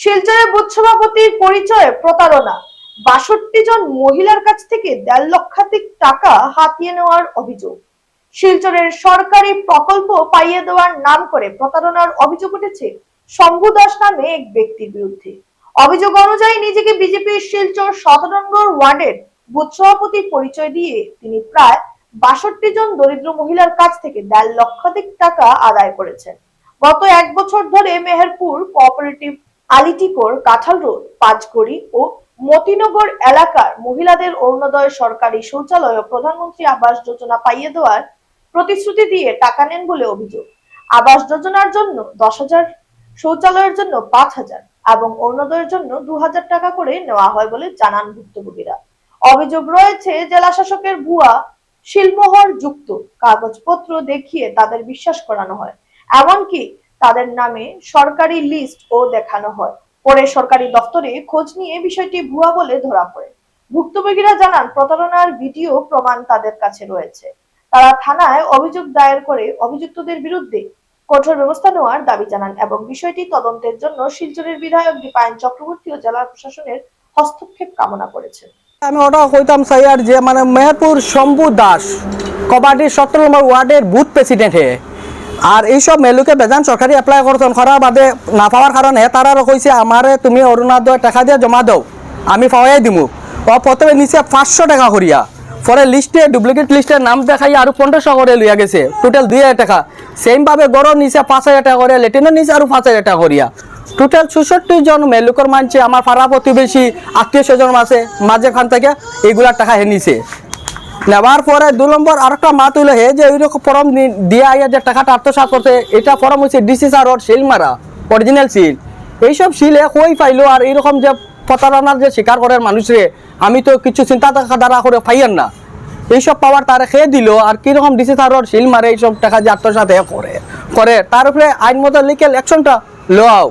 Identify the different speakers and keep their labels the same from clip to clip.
Speaker 1: শিলচরে booth সভাপতির পরিচয়ে প্রতারণা, ৬২ জন মহিলার কাছ থেকে ১.৫ লক্ষাধিক টাকা হাতিয়ে নেওয়ার অভিযোগ। শিলচরের সরকারি প্রকল্প পাইয়ে দেওয়ার নাম করে প্রতারণার অভিযোগ উঠেছে শম্ভু দাস নামে এক ব্যক্তির বিরুদ্ধে। অভিযোগ অনুযায়ী নিজেকে বিজেপির শিলচর ১৭ নম্বর ওয়ার্ডের বুথ সভাপতির পরিচয় দিয়ে তিনি প্রায় ৬২ জন দরিদ্র মহিলার কাছ থেকে ১.৫ লক্ষাধিক টাকা আদায় করেছেন। গত ১ বছর ধরে মেহেরপুর কোঅপারেটিভ, আলিটিকোর, কাঁঠাল রোড, পাঁচগড়ি ও মতিনগর এলাকার মহিলাদের অরুণোদয় সরকারি শৌচালয় ও প্রধানমন্ত্রী আবাস যোজনা পাইয়ে দেওয়ার প্রতিশ্রুতি দিয়ে টাকা নেন বলে অভিযোগ। আবাস যোজনার জন্য ১০,০০০, শৌচালয়ের জন্য ৫,০০০ এবং অরুণোদয়ের জন্য ২,০০০ টাকা করে নেওয়া হয় বলে জানান ভুক্তভোগীরা। অভিযোগ রয়েছে জেলা শাসকের ভুয়া শিলমোহর যুক্ত কাগজপত্র দেখিয়ে তাদের বিশ্বাস করানো হয়, এমনকি তাদের নামে সরকারি লিস্ট ও দেখানো হয়। পরে সরকারি দপ্তরে খোঁজ নিয়ে বিষয়টি ভুয়া বলে ধরা পড়ে। ভুক্তভোগীরা জানান প্রতারণার ভিডিও প্রমাণ তাদের কাছে রয়েছে। তারা থানায় অভিযোগ দায়ের করে অভিযুক্তদের বিরুদ্ধে কঠোর ব্যবস্থা নেওয়ার দাবি জানান এবং বিষয়টি তদন্তের জন্য শিলচরের বিধায়ক দীপায়ন চক্রবর্তী ও জেলা প্রশাসনের হস্তক্ষেপ কামনা করেছেন।
Speaker 2: আমি ওটা কইতাম স্যার যে মানে মেহেরপুর শম্ভু দাস কবাডির ১৭ নম্বর ওয়ার্ডের বুথ প্রেসিডেন্ট হে। আর এইসব মেলুকে বেজান সরকারি এপ্লাই করতেন, করার বাদে না পাওয়ার কারণে তারা কইছে আমারে তুমি অরুণোদয় টাকা দিয়ে জমা দাও, আমি পাওয়াই দিমু। ও প্রথমে নিচে ৫০০ টাকা করিয়া, পরে লিস্টে ডুপ্লিকেট লিস্টের নাম দেখাই আর ১৫০০ করে লইয়া গেছে, টোটাল ২,০০০ টাকা। সেমভাবে গড় নিচে ৫,০০০ টাকা করে, লেটিনের নিচে আর ৫,০০০ টাকা করিয়া, টোটাল ৬৬ জন মেলুকর মানছে আমার পাড়া প্রতিবেশী আত্মীয় স্বজন আছে মাঝেখান থেকে এইগুলার টাকা হে নিছে। নেওয়ার পরে ২ নম্বর আরেকটা মাত হইলো হে যে ওইরকম ফর্ম দিয়ে আইয়া যে টাকাটা আত্মসাৎ করছে, এটা ফর্ম হচ্ছে ডিসি স্যার শিল মারা অরিজিনাল সিল। এইসব সিল কই পাইলো? আর এইরকম যে প্রতারণার যে শিকার করার মানুষরে আমি তো কিছু চিন্তা দ্বারা করে পাইয়ান না। এইসব পাওয়ার তারা খেয়ে দিল। আর কিরকম ডিসি স্যার শিল মারে এইসব টাকা যে আত্মসাৎ করে তার উপরে আইন মতো লিগেল অ্যাকশনটা লও।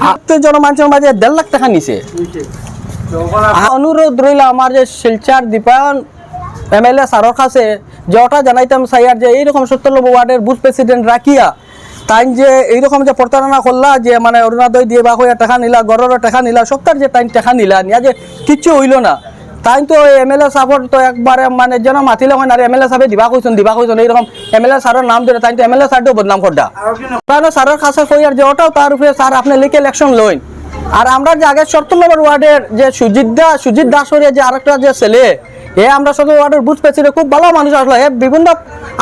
Speaker 2: আত্মীয় জন মানুষের মাঝে ১.৫ লাখ টাকা নিছে। অনুরোধ রইল আমার যে শিলচর দীপায়ন এমএলএ স্যারের কাছে যে ওটা জানাইতাম স্যার যে এইরকম ৭০ নম্বর ওয়ার্ডের বুথ প্রেসিডেন্ট রাখিয়া তাই যে এইরকম যে প্রতারণা করলা, যে মানে অরুণোদয় দিয়ে বা হইয়া টাকা নিলা, গড়ের টাকা নিলা, সপ্তাহের যে তাই টাকা নিলা নিয়া যে কিচ্ছু হইল না। তাই তো এমএলএ সাহেবর তো একবারে মানে যেন মাতিলে হয় না, এমএলএ সাহেব দিবা কইছেন এইরকম এমএলএ স্যারের নাম ধরে তাই তো এমএলএ স্যারটাও বদনাম করডা। কারণ স্যারের কাছে কই আর যে ওটাও তার উপরে স্যার আপনি লিগেল অ্যাকশন লইন। আর আমরা যে আগে ৭০ নম্বর ওয়ার্ডের যে সুজিত দাস যে আরেকটা যে ছেলে, আমরা ১৭ ওয়ার্ডের বুথ প্রেসিডেন্ট, খুব ভালো মানুষ আসলো। বিভিন্ন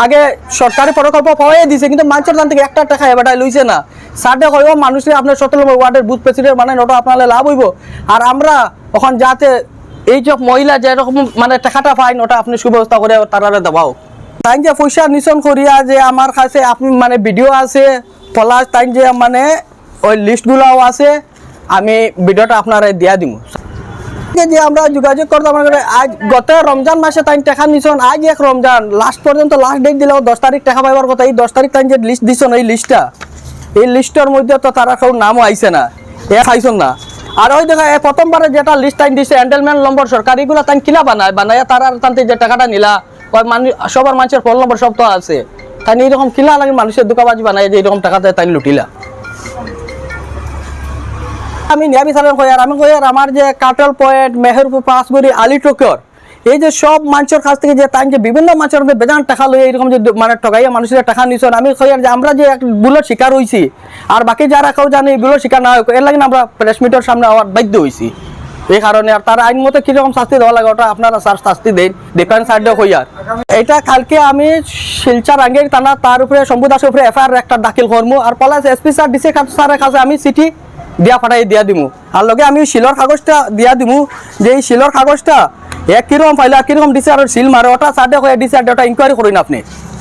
Speaker 2: আগে সরকারি প্রকল্প পাওয়াই দিছে, কিন্তু মানুষের দান থেকে একটা টাকা এবারটাই লইছে না। স্যারটা কইব মানুষের আপনার ১৭ নম্বর ওয়ার্ডের বুথ প্রেসিডেন্ট মানে ওটা আপনার লাভ হইব। আর আমরা এখন যাতে এই যে মহিলা যেরকম মানে টাকাটা পাইন ওটা আপনি সুব্যবস্থা করে তারা দেওয়াও। তাই যে পয়সা নিশন করিয়া যে আমার কাছে আপনি মানে ভিডিও আছে প্লাস তাই যে মানে ওই লিস্টগুলোও আছে, আমি ভিডিওটা আপনারা দিয়া দিব। যে আমরা যোগাযোগ করতাম আজ গত রমজান মাসে তাই টাকা নিছন, আজ এক রমজান লাস্ট পর্যন্ত লাস্ট ডেট দিলেও ১০ তারিখ টাকা পাইবার কথা। এই ১০ তারিখ তাই যে লিস্ট দিছন, এই লিস্টের মধ্যে তো তারা কেউ নামও আইছে না, খাইছন না। আর ওই দেখা প্রথমবারে যেটা লিস্ট টাইম দিছে এন্ডেলমেন্ট নম্বর সরকারিগুলো তাই কিলা বানায় তারা তান্তে যে টাকাটা নিলা সবার মানুষের ফোন নম্বর সব তো আছে, তাই এইরকম কিলা লাগে মানুষের দোকাবাজি বানায় যে এইরকম টাকাতে তাই লুটিলা। আমি নিয়াবিচারণ কই আর আমি কই আর আমার যে কাটল পয়েন্ট, মেহেরপুর, পাঁচগড়ি, আলিটকর এই যে সব মানুষের কাছ থেকে যে তাই যে বিভিন্ন মানুষের বেজান টাকা লই এরকম যে মানে ঠগাইয়া মানুষের টাকা নিছেন, আমি কই আর যে আমরা যে বুলের শিকার হইছি আর বাকি যারা কেউ জানে বুলের শিকার না হয়, এর লাগে আমরা প্রেস মিটের সামনে আবার বাধ্য হইছি। এই কারণে আর তার আইন মতো কিরকম শাস্তি দেওয়া লাগে ওটা আপনারা শাস্তি দেন, ডিফেন্স সাইডে কই। আর এটা কালকে আমি শিলচর আঙ্গের থানা তার উপরে শম্ভু দাসের উপরে এফআইআর একটা দাখিল করবো। আর প্লাস এসপি স্যার, ডিসি স্যারের কাছে আমি চিঠি দিয়া দিমু। আর লগে আমি শিলর কাগজটা দিয়া দিমু যে এই শিলর কাগজটা কিরকম পাইলা, কিরকম ডিসি আর সিল মারে ওটা সাডে ডিসি ওটা ইনকোয়ারি করুন আপনি।